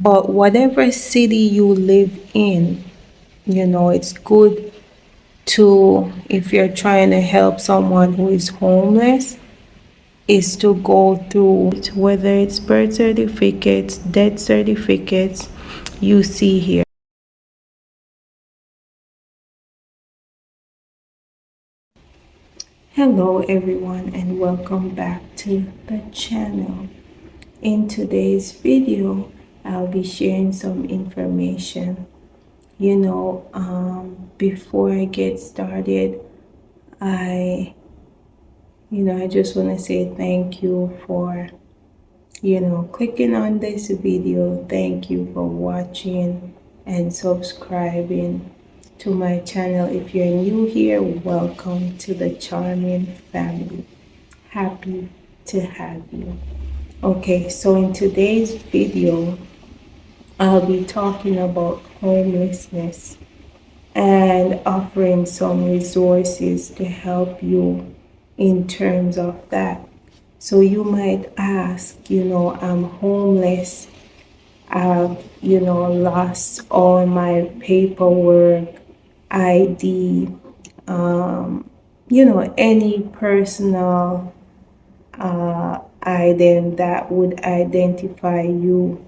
But whatever city you live in, it's good to, if you're trying to help someone who is homeless, is to go through whether it's birth certificates, death certificates you see here. Hello everyone and welcome back to the channel. In today's video, I'll be sharing some information. Before I get started, I I just want to say thank you for clicking on this video. Thank you for watching and subscribing to my channel. If you're new here, welcome to the charming family. Happy to have you. Okay, so in today's video, I'll be talking about homelessness and offering some resources to help you in terms of that. So you might ask, I'm homeless. I've, lost all my paperwork, ID, any personal item that would identify you.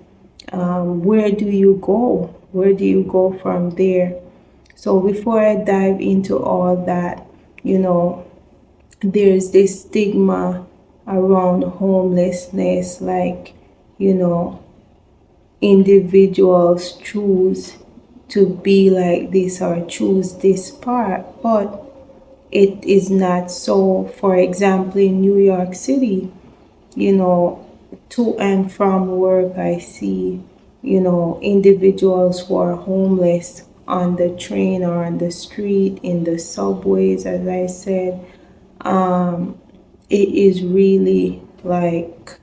Where do you go? Where do you go from there? So before I dive into all that, there's this stigma around homelessness, like, individuals choose to be like this or choose this part, but it is not so. For example, in New York City, to and from work, I see, individuals who are homeless on the train or on the street, in the subways, as I said. It is really like,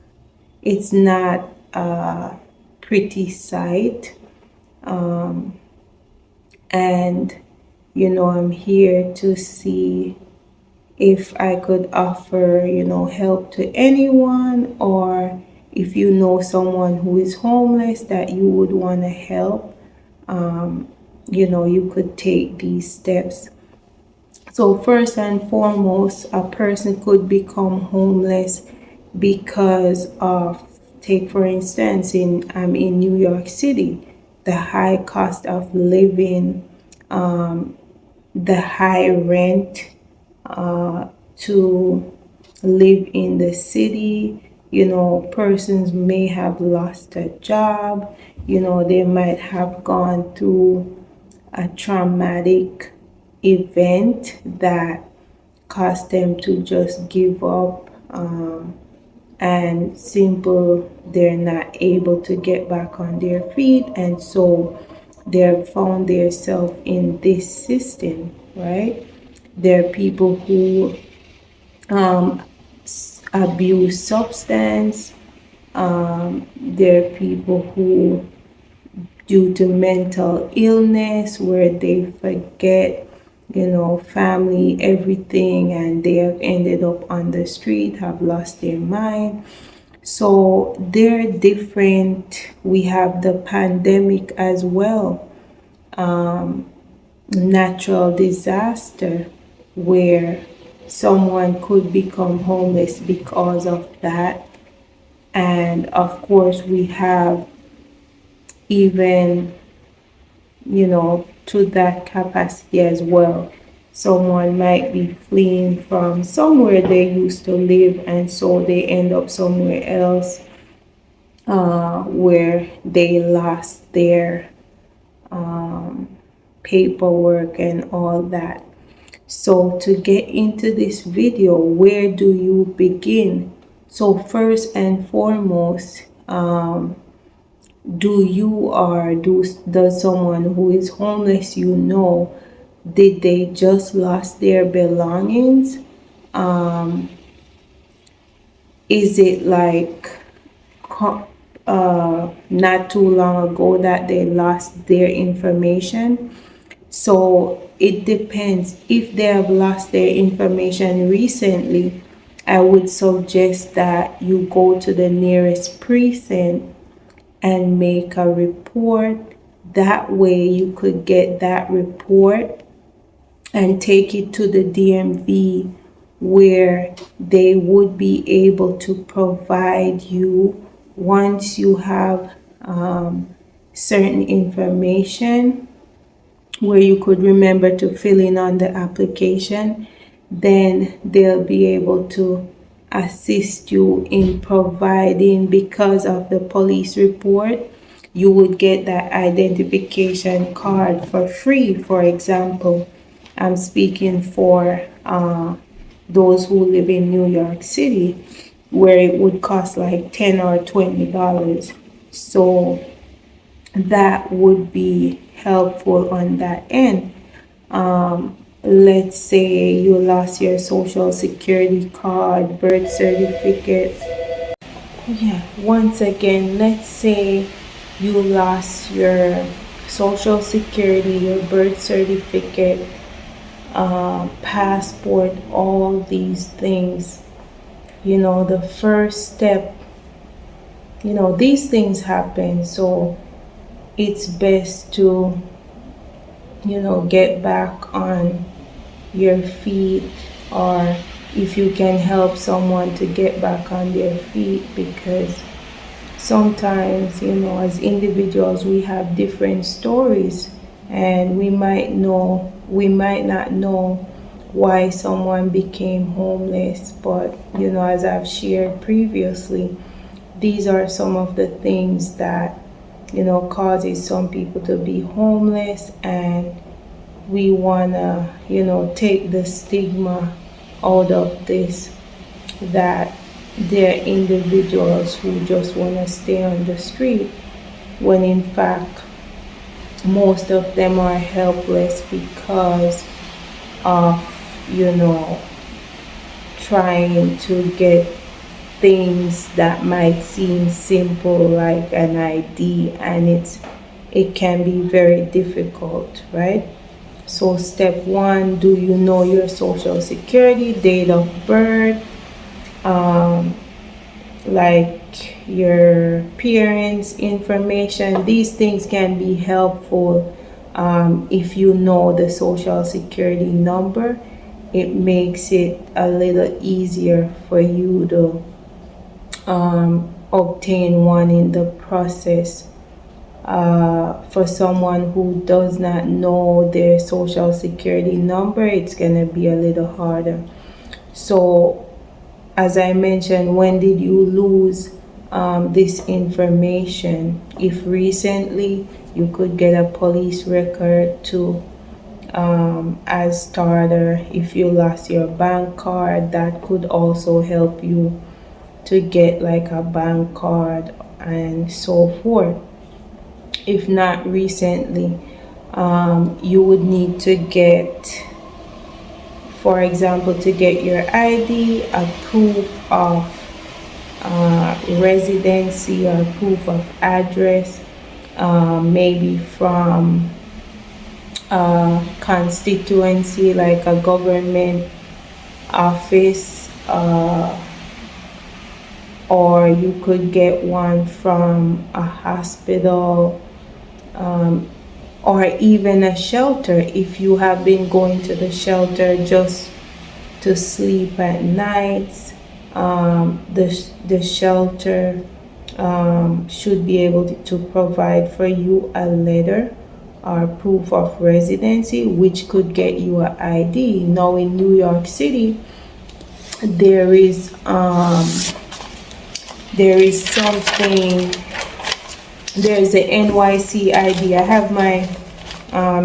it's not a pretty sight. And, I'm here to see if I could offer, help to anyone, or if you know someone who is homeless that you would want to help, you could take these steps. So first and foremost, a person could become homeless because of, take for instance, I'm in New York City, the high cost of living, the high rent to live in the city. Persons may have lost a job. They might have gone through a traumatic event that caused them to just give up, and simple, they're not able to get back on their feet, and so they've found themselves in this system, right? There are people who abuse substance. There are people who, due to mental illness, where they forget, family, everything, and they have ended up on the street, have lost their mind. So they're different. We have the pandemic as well, natural disaster, where someone could become homeless because of that. And of course, we have even, to that capacity as well. Someone might be fleeing from somewhere they used to live, and so they end up somewhere else, where they lost their paperwork and all that. So to get into this video, where do you begin? So first and foremost, do you, or does someone who is homeless, did they just lost their belongings? Is it like not too long ago that they lost their information? So it depends. If they have lost their information recently, I would suggest that you go to the nearest precinct and make a report. That way you could get that report and take it to the DMV, where they would be able to provide you, once you have certain information where you could remember to fill in on the application, then they'll be able to assist you in providing, because of the police report, you would get that identification card for free. For example, I'm speaking for those who live in New York City, where it would cost like $10 or $20. So that would be helpful on that end. Let's say you lost your social security card, birth certificate. Yeah, once again, let's say you lost your social security, your birth certificate, passport, all these things. The first step, these things happen. So it's best to, get back on your feet, or if you can help someone to get back on their feet, because sometimes, as individuals, we have different stories, and we might not know why someone became homeless. But, as I've shared previously, these are some of the things that, causes some people to be homeless, and we want to, take the stigma out of this, that they're individuals who just want to stay on the street, when in fact most of them are helpless because of, trying to get things that might seem simple, like an ID, and it can be very difficult, right? So step one, do you know your social security, date of birth, like your parents' information? These things can be helpful. If you know the social security number, it makes it a little easier for you to obtain one in the process. For someone who does not know their social security number, it's going to be a little harder. So, as I mentioned, when did you lose this information? If recently, you could get a police record too, as starter. If you lost your bank card, that could also help you to get like a bank card and so forth. If not recently, you would need to get, for example, to get your ID, a proof of residency or proof of address, maybe from a constituency, like a government office, or you could get one from a hospital, or even a shelter. If you have been going to the shelter just to sleep at nights, the shelter should be able to provide for you a letter or proof of residency, which could get you an ID. Now in New York City, there is something. There's the NYC ID. I have my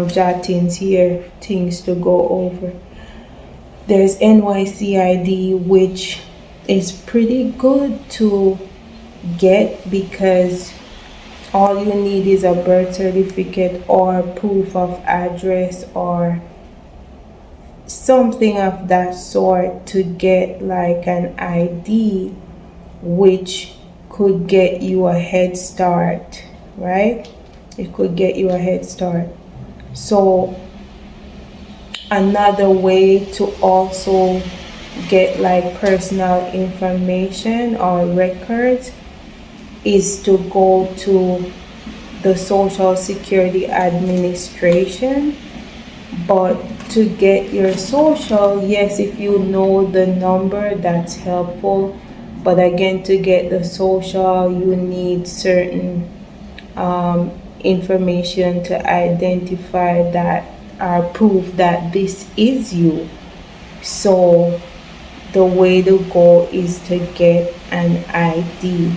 jottings here, things to go over. There's NYC ID, which is pretty good to get, because all you need is a birth certificate or proof of address or something of that sort to get like an ID, which could get you a head start, right? It could get you a head start. So another way to also get like personal information or records is to go to the Social Security Administration. But to get your social, yes, if you know the number, that's helpful. But again, to get the social, you need certain information to identify that or prove that this is you. So the way to go is to get an ID.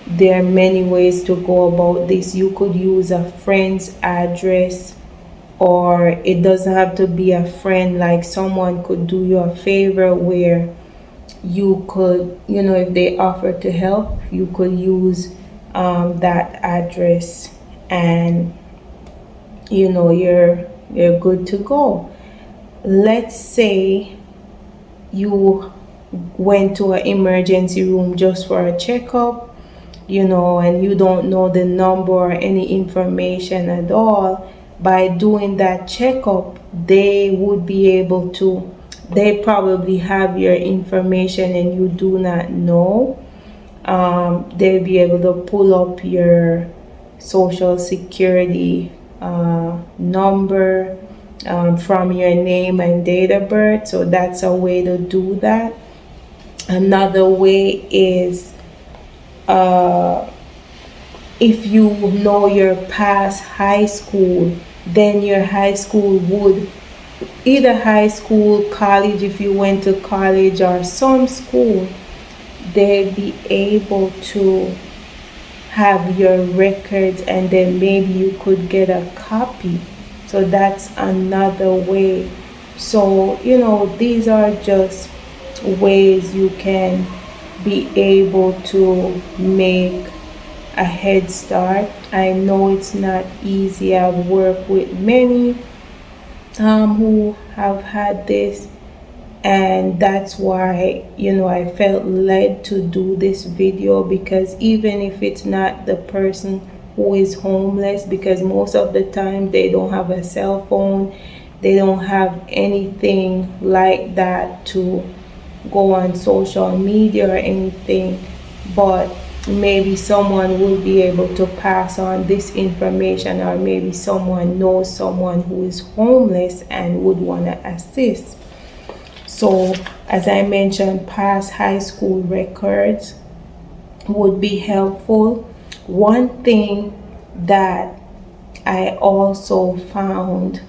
There are many ways to go about this. You could use a friend's address, or it doesn't have to be a friend. Like someone could do you a favor where you could, if they offer to help, you could use that address, and you're good to go. Let's say you went to an emergency room just for a checkup, and you don't know the number or any information at all. By doing that checkup, they probably have your information and you do not know. They'll be able to pull up your social security number from your name and date of birth. So that's a way to do that. Another way is if you know your past high school, then your high school would, either high school, college, if you went to college, or some school, they'd be able to have your records, and then maybe you could get a copy. So that's another way. So, these are just ways you can be able to make a head start. I know it's not easy. I've worked with many who have had this, and that's why I felt led to do this video, because even if it's not the person who is homeless, because most of the time they don't have a cell phone, they don't have anything like that to go on social media or anything, but maybe someone will be able to pass on this information, or maybe someone knows someone who is homeless and would want to assist. So as I mentioned, past high school records would be helpful. One thing that I also found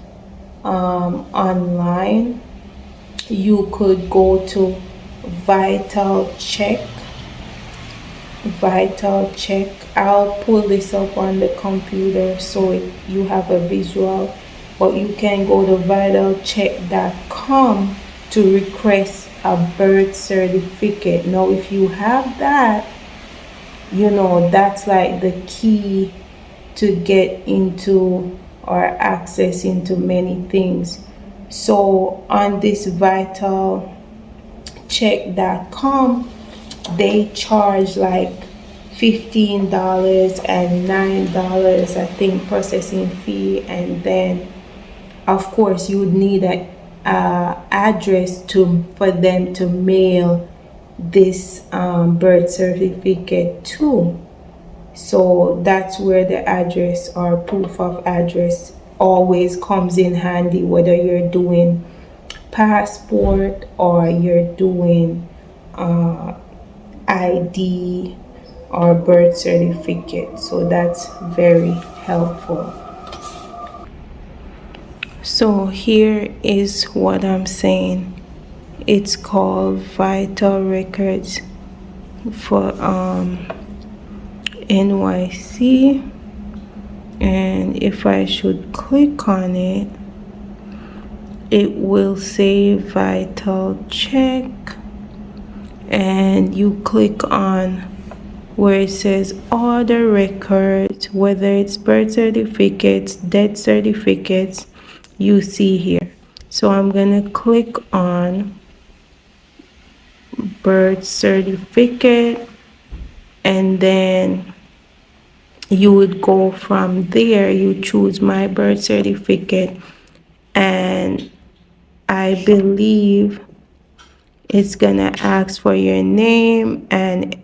online, you could go to vital check. I'll pull this up on the computer so you have a visual, but you can go to vitalcheck.com to request a birth certificate. Now if you have that, that's like the key to get into or access into many things. So on this vitalcheck.com, they charge like $15 and $9, I think, processing fee, and then of course you would need a address for them to mail this birth certificate to. So that's where the address or proof of address always comes in handy, whether you're doing passport or you're doing ID or birth certificate. So that's very helpful. So here is what I'm saying. It's called Vital Records for NYC, and if I should click on it, it will say Vital Check, and you click on where it says all the records, whether it's birth certificates, death certificates, you see here. So I'm gonna click on birth certificate, and then you would go from there. You choose my birth certificate, and I believe it's gonna ask for your name and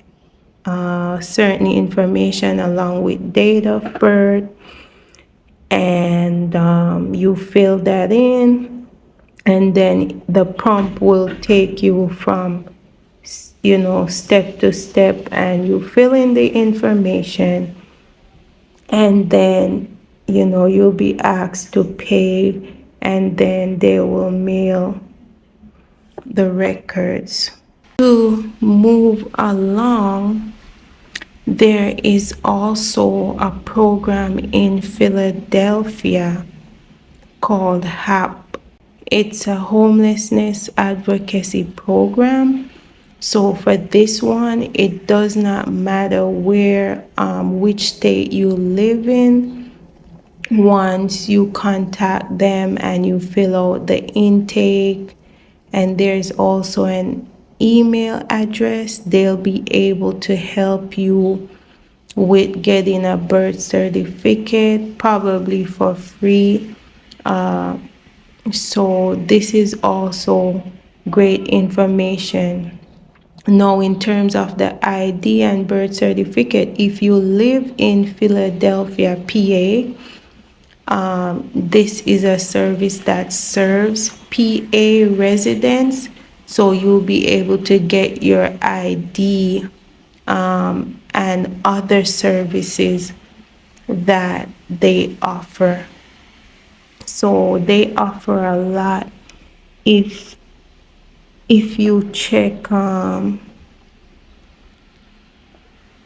certain information along with date of birth, and you fill that in, and then the prompt will take you from step to step, and you fill in the information, and then you'll be asked to pay, and then they will mail the records. To move along, there is also a program in Philadelphia called HAP. It's a homelessness advocacy program. So for this one, it does not matter which state you live in. Once you contact them and you fill out the intake, and there's also an email address, they'll be able to help you with getting a birth certificate, probably for free. So this is also great information. Now, in terms of the ID and birth certificate, if you live in Philadelphia, PA, this is a service that serves PA residents. So you'll be able to get your ID and other services that they offer. So they offer a lot. If you check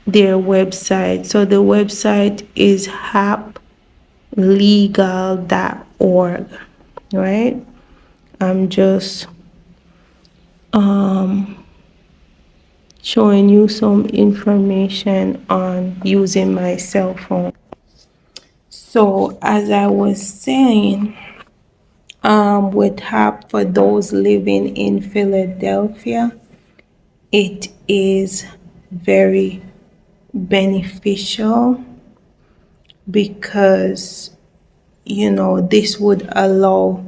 their website, so the website is haplegal.org, right? I'm just showing you some information on using my cell phone. So as I was saying, with HAP, for those living in Philadelphia, it is very beneficial because this would allow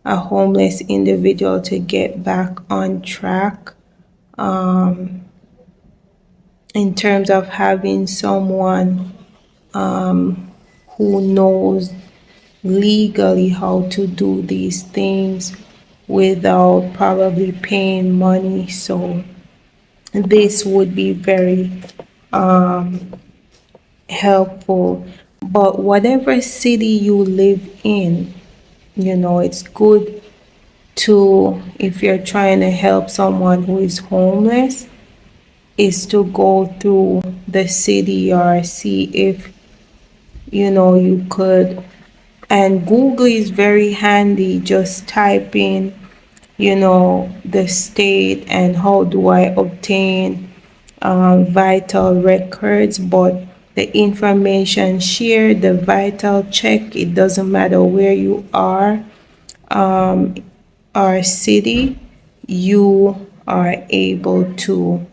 a homeless individual to get back on track in terms of having someone who knows legally how to do these things without probably paying money. So this would be very helpful. But whatever city you live in, it's good to, if you're trying to help someone who is homeless, is to go through the city or see if you could. And Google is very handy. Just type in the state and how do I obtain vital records. But the information shared, the vital check, it doesn't matter where you are or city, you are able to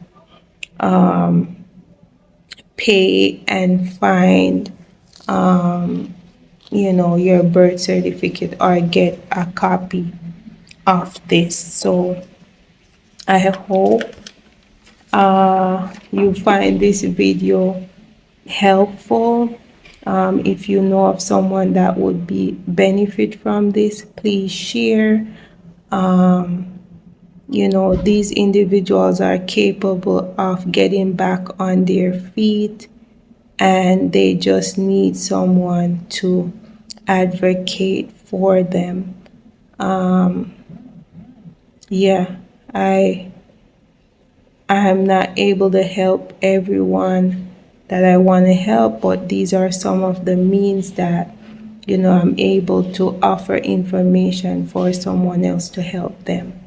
pay and find your birth certificate or get a copy of this. So I hope you find this video helpful. If you know of someone that would be benefit from this, please share. These individuals are capable of getting back on their feet, and they just need someone to advocate for them. Yeah, I am not able to help everyone that I want to help, but these are some of the means that I'm able to offer information for someone else to help them.